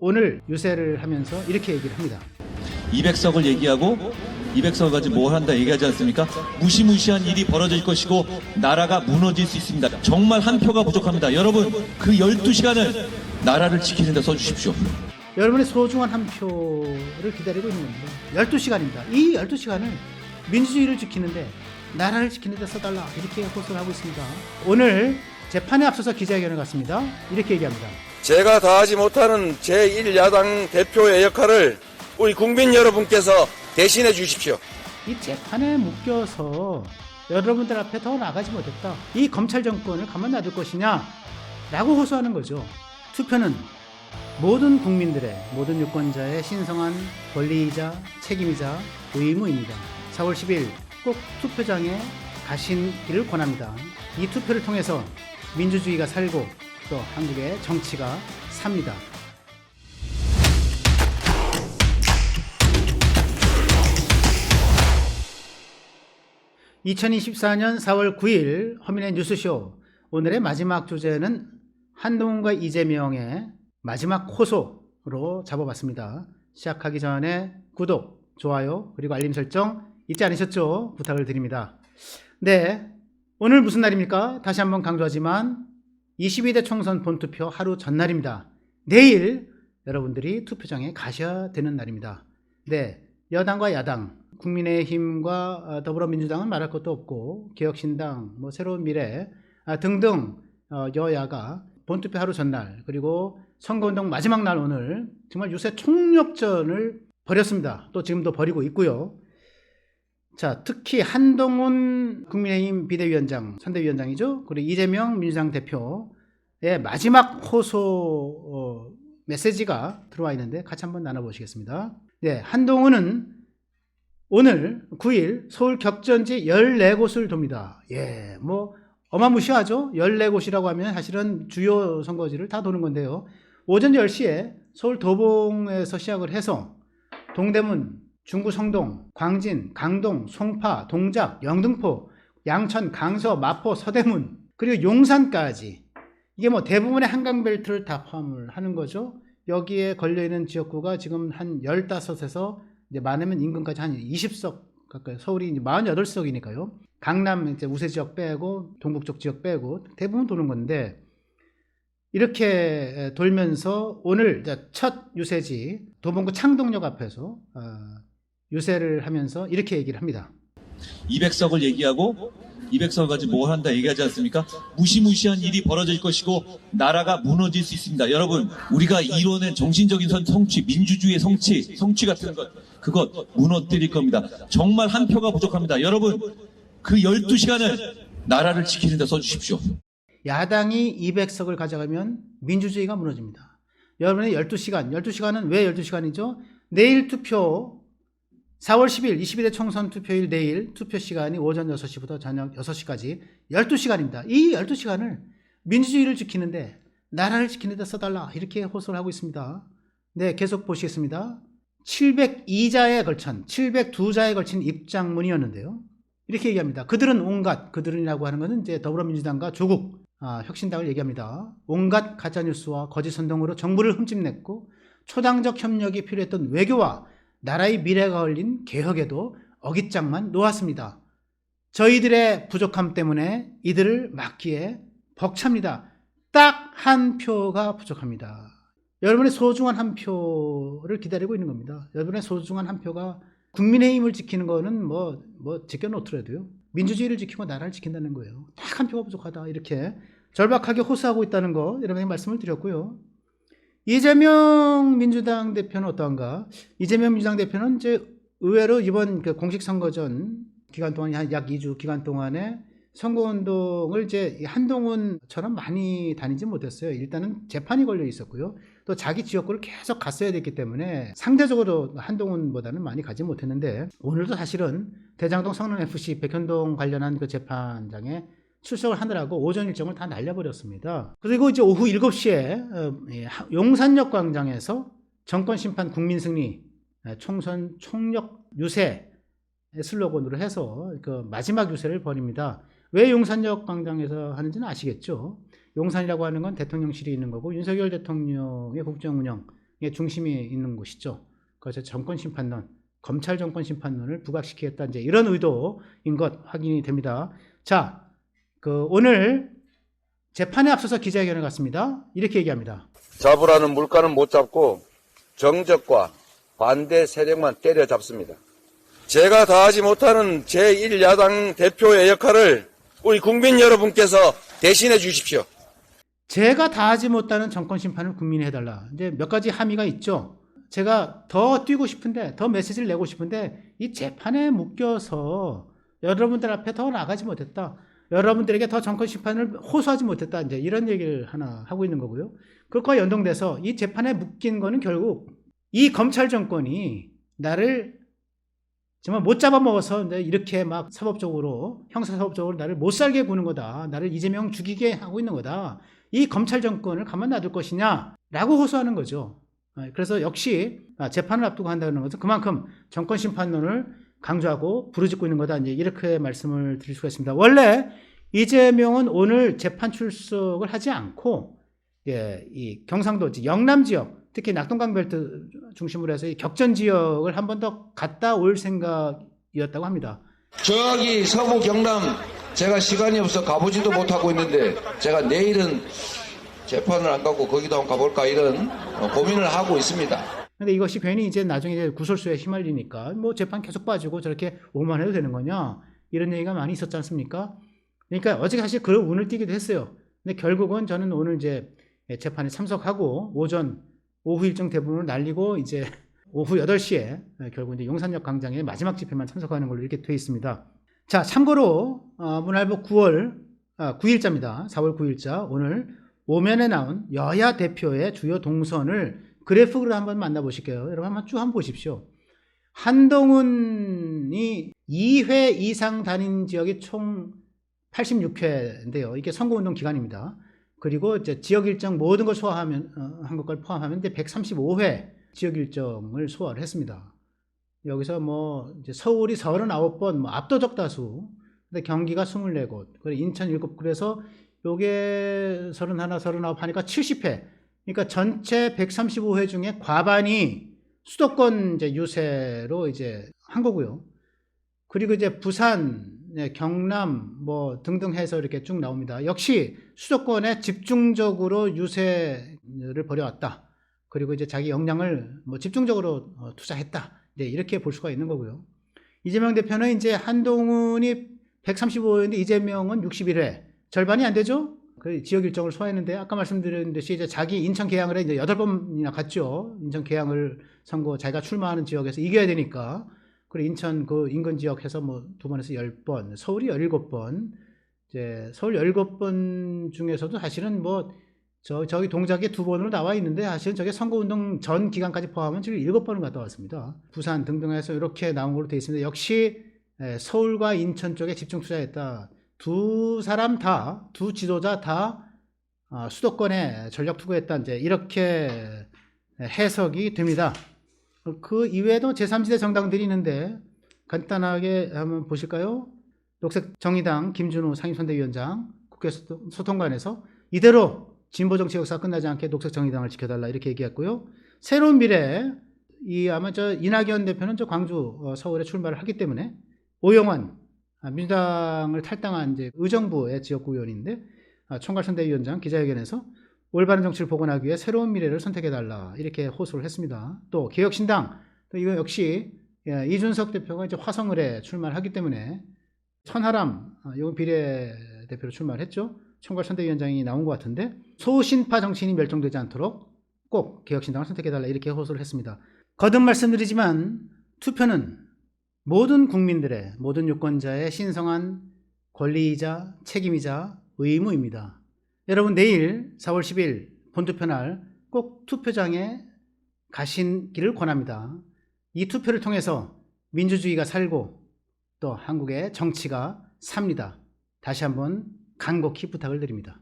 오늘 유세를 하면서 이렇게 얘기를 합니다. 200석을 얘기하고 200석 가지고 뭘 한다 얘기하지 않습니까? 무시무시한 일이 벌어질 것이고 나라가 무너질 수 있습니다. 정말 한 표가 부족합니다. 여러분 그 12시간을 나라를 지키는 데 써주십시오. 여러분의 소중한 한 표를 기다리고 있는 겁니다. 12시간입니다. 이 12시간을 민주주의를 지키는데 나라를 지키는 데 써달라 이렇게 호소를 하고 있습니다. 오늘 재판에 앞서서 기자회견을 갖습니다. 이렇게 얘기합니다. 제가 다하지 못하는 제1야당 대표의 역할을 우리 국민 여러분께서 대신해 주십시오. 이 재판에 묶여서 여러분들 앞에 더 나가지 못했다. 이 검찰 정권을 가만 놔둘 것이냐 라고 호소하는 거죠. 투표는 모든 국민들의, 모든 유권자의 신성한 권리이자 책임이자 의무입니다. 4월 10일 꼭 투표장에 가시기를 권합니다. 이 투표를 통해서 민주주의가 살고 또 한국의 정치가 삽니다. (2024년 4월 9일) 허민의 뉴스쇼, 오늘의 마지막 주제는 한동훈과 이재명의 마지막 호소로 잡아봤습니다. 시작하기 전에 구독, 좋아요 그리고 알림 설정 잊지 않으셨죠? 부탁을 드립니다. 네, 오늘 무슨 날입니까? 다시 한번 강조하지만 22대 총선 본투표 하루 전날입니다. 내일 여러분들이 투표장에 가셔야 되는 날입니다. 네, 여당과 야당, 국민의힘과 더불어민주당은 말할 것도 없고 개혁신당, 새로운 미래 등등 여야가 본투표 하루 전날 그리고 선거운동 마지막 날 오늘 정말 유세 총력전을 벌였습니다. 또 지금도 벌이고 있고요. 자, 특히 한동훈 국민의힘 비대위원장, 선대위원장이죠. 그리고 이재명 민주당 대표의 마지막 호소 메시지가 들어와 있는데 같이 한번 나눠보시겠습니다. 네, 한동훈은 오늘 9일 서울 격전지 14곳을 돕니다. 예, 어마무시하죠? 14곳이라고 하면 사실은 주요 선거지를 다 도는 건데요. 오전 10시에 서울 도봉에서 시작을 해서 동대문, 중구 성동, 광진, 강동, 송파, 동작, 영등포, 양천, 강서, 마포, 서대문 그리고 용산까지 이게 대부분의 한강벨트를 다 포함을 하는 거죠. 여기에 걸려있는 지역구가 지금 한 15에서 이제 많으면 인근까지 한 20석 가까이, 서울이 이제 48석이니까요. 강남 이제 우세 지역 빼고 동북 쪽 지역 빼고 대부분 도는 건데 이렇게 돌면서 오늘 첫 유세지 도봉구 창동역 앞에서 유세를 하면서 이렇게 얘기를 합니다. 200석을 얘기하고 200석 가지고 뭘 한다 얘기하지 않습니까? 무시무시한 일이 벌어질 것이고 나라가 무너질 수 있습니다. 여러분 우리가 이뤄낸 정신적인 성취, 민주주의의 성취 같은 것 그것 무너뜨릴 겁니다. 정말 한 표가 부족합니다. 여러분 그 12시간을 나라를 지키는 데 써주십시오. 야당이 200석을 가져가면 민주주의가 무너집니다. 여러분의 12시간은 왜 12시간이죠? 내일 투표 4월 10일 22대 총선 투표일 내일 투표 시간이 오전 6시부터 저녁 6시까지 12시간입니다. 이 12시간을 민주주의를 지키는데 나라를 지키는 데 써달라 이렇게 호소를 하고 있습니다. 네, 계속 보시겠습니다. 702자에 걸친 입장문이었는데요. 이렇게 얘기합니다. 그들은이라고 하는 것은 이제 더불어민주당과 조국 혁신당을 얘기합니다. 온갖 가짜뉴스와 거짓 선동으로 정부를 흠집냈고 초당적 협력이 필요했던 외교와 나라의 미래가 걸린 개혁에도 어깃장만 놓았습니다. 저희들의 부족함 때문에 이들을 막기에 벅찹니다. 딱 한 표가 부족합니다. 여러분의 소중한 한 표를 기다리고 있는 겁니다. 여러분의 소중한 한 표가 국민의힘을 지키는 거는 지켜놓더라도요. 민주주의를 지키고 나라를 지킨다는 거예요. 딱 한 표가 부족하다 이렇게 절박하게 호소하고 있다는 거 여러분에게 말씀을 드렸고요. 이재명 민주당 대표는 어떠한가? 이재명 민주당 대표는 이제 의외로 이번 공식 선거 전 기간 동안 약 2주 기간 동안에 선거운동을 이제 한동훈처럼 많이 다니지 못했어요. 일단은 재판이 걸려 있었고요. 또 자기 지역구를 계속 갔어야 됐기 때문에 상대적으로 한동훈보다는 많이 가지 못했는데 오늘도 사실은 대장동 성남FC 백현동 관련한 그 재판장에 출석을 하느라고 오전 일정을 다 날려버렸습니다. 그리고 이제 오후 7시에 용산역 광장에서 정권심판 국민승리 총선 총력 유세 슬로건으로 해서 그 마지막 유세를 벌입니다. 왜 용산역 광장에서 하는지는 아시겠죠? 용산이라고 하는 건 대통령실이 있는 거고 윤석열 대통령의 국정 운영 중심이 있는 곳이죠. 그래서 정권심판론, 검찰 정권심판론을 부각시키겠다, 이제 이런 의도인 것 확인이 됩니다. 자, 오늘 재판에 앞서서 기자회견을 갖습니다. 이렇게 얘기합니다. 잡으라는 물가는 못 잡고 정적과 반대 세력만 때려잡습니다. 제가 다하지 못하는 제1야당 대표의 역할을 우리 국민 여러분께서 대신해 주십시오. 제가 다하지 못하는 정권 심판을 국민이 해달라. 이제 몇 가지 함의가 있죠. 제가 더 뛰고 싶은데, 더 메시지를 내고 싶은데 이 재판에 묶여서 여러분들 앞에 더 나가지 못했다. 여러분들에게 더 정권 심판을 호소하지 못했다. 이제 이런 얘기를 하나 하고 있는 거고요. 그것과 연동돼서 이 재판에 묶인 거는 결국 이 검찰 정권이 나를 정말 못 잡아먹어서 이렇게 막 사법적으로, 형사사법적으로 나를 못 살게 구는 거다. 나를 이재명 죽이게 하고 있는 거다. 이 검찰 정권을 가만 놔둘 것이냐라고 호소하는 거죠. 그래서 역시 재판을 앞두고 한다는 것은 그만큼 정권 심판론을 강조하고 부르짖고 있는 거다. 이제 이렇게 말씀을 드릴 수가 있습니다. 원래 이재명은 오늘 재판 출석을 하지 않고 이 경상도 영남 지역, 특히 낙동강 벨트 중심으로 해서 이 격전 지역을 한 번 더 갔다 올 생각이었다고 합니다. 저기 서부 경남 제가 시간이 없어 가보지도 못하고 있는데 제가 내일은 재판을 안 가고 거기도 한번 가볼까 이런 고민을 하고 있습니다. 근데 이것이 괜히 이제 나중에 이제 구설수에 휘말리니까 뭐 재판 계속 빠지고 저렇게 오만해도 되는 거냐 이런 얘기가 많이 있었지 않습니까? 그러니까 어제 사실 그런 운을 띄기도 했어요. 근데 결국은 저는 오늘 이제 재판에 참석하고 오후 일정 대부분을 날리고 이제 오후 8시에 결국 이제 용산역 광장의 마지막 집회만 참석하는 걸로 이렇게 돼 있습니다. 자, 참고로 문화일보 9일자입니다. 4월 9일자 오늘 오면에 나온 여야 대표의 주요 동선을 그래프로 한번 만나보실게요. 여러분 한번 쭉 한번 보십시오. 한동훈이 2회 이상 다닌 지역이 총 86회인데요. 이게 선거운동 기간입니다. 그리고 이제 지역 일정 모든 걸 한 것을 포함하면 이제 135회 지역 일정을 소화를 했습니다. 여기서 뭐 이제 서울이 39번, 뭐 압도적 다수, 근데 경기가 24곳, 그리고 인천 7, 그래서 요게 31, 39 하니까 70회. 그러니까 전체 135회 중에 과반이 수도권 이제 유세로 이제 한 거고요. 그리고 이제 부산, 경남 뭐 등등 해서 이렇게 쭉 나옵니다. 역시 수도권에 집중적으로 유세를 벌여왔다. 그리고 이제 자기 역량을 뭐 집중적으로 투자했다. 이제 이렇게 볼 수가 있는 거고요. 이재명 대표는 이제 한동훈이 135회인데 이재명은 61회. 절반이 안 되죠? 그 지역 일정을 소화했는데 아까 말씀드린 듯이 이제 자기 인천 계양을 이제 8번이나 갔죠. 인천 계양을 선거 자기가 출마하는 지역에서 이겨야 되니까. 그리고 인천 그 인근 지역에서 뭐 2번에서 10번, 서울이 17번. 이제 서울 17번 중에서도 사실은 뭐 저기 동작에 2번으로 나와 있는데 사실은 저게 선거운동 전 기간까지 포함하면 지금 7번을 갔다 왔습니다. 부산 등등 해서 이렇게 나온 걸로 되어 있습니다. 역시 서울과 인천 쪽에 집중 투자했다. 두 지도자 다 수도권에 전력 투구했다. 이제 이렇게 해석이 됩니다. 그 이외에도 제3지대 정당들이 있는데 간단하게 한번 보실까요? 녹색정의당 김준우 상임선대위원장 국회 소통관에서 이대로 진보정치 역사 끝나지 않게 녹색정의당을 지켜달라 이렇게 얘기했고요. 새로운 미래, 아마 이낙연 대표는 광주, 서울에 출마를 하기 때문에 오영환 민주당을 탈당한 이제 의정부의 지역구 의원인데 총괄선대위원장 기자회견에서 올바른 정치를 복원하기 위해 새로운 미래를 선택해달라 이렇게 호소를 했습니다. 또 개혁신당, 또 이거 역시 이준석 대표가 이제 화성을에 출마를 하기 때문에 천하람 이건 비례대표로 출마를 했죠. 총괄선대위원장이 나온 것 같은데 소신파 정치인이 멸종되지 않도록 꼭 개혁신당을 선택해달라 이렇게 호소를 했습니다. 거듭 말씀드리지만 투표는 모든 국민들의, 모든 유권자의 신성한 권리이자 책임이자 의무입니다. 여러분 내일 4월 10일 본투표날 꼭 투표장에 가시기를 권합니다. 이 투표를 통해서 민주주의가 살고 또 한국의 정치가 삽니다. 다시 한번 간곡히 부탁을 드립니다.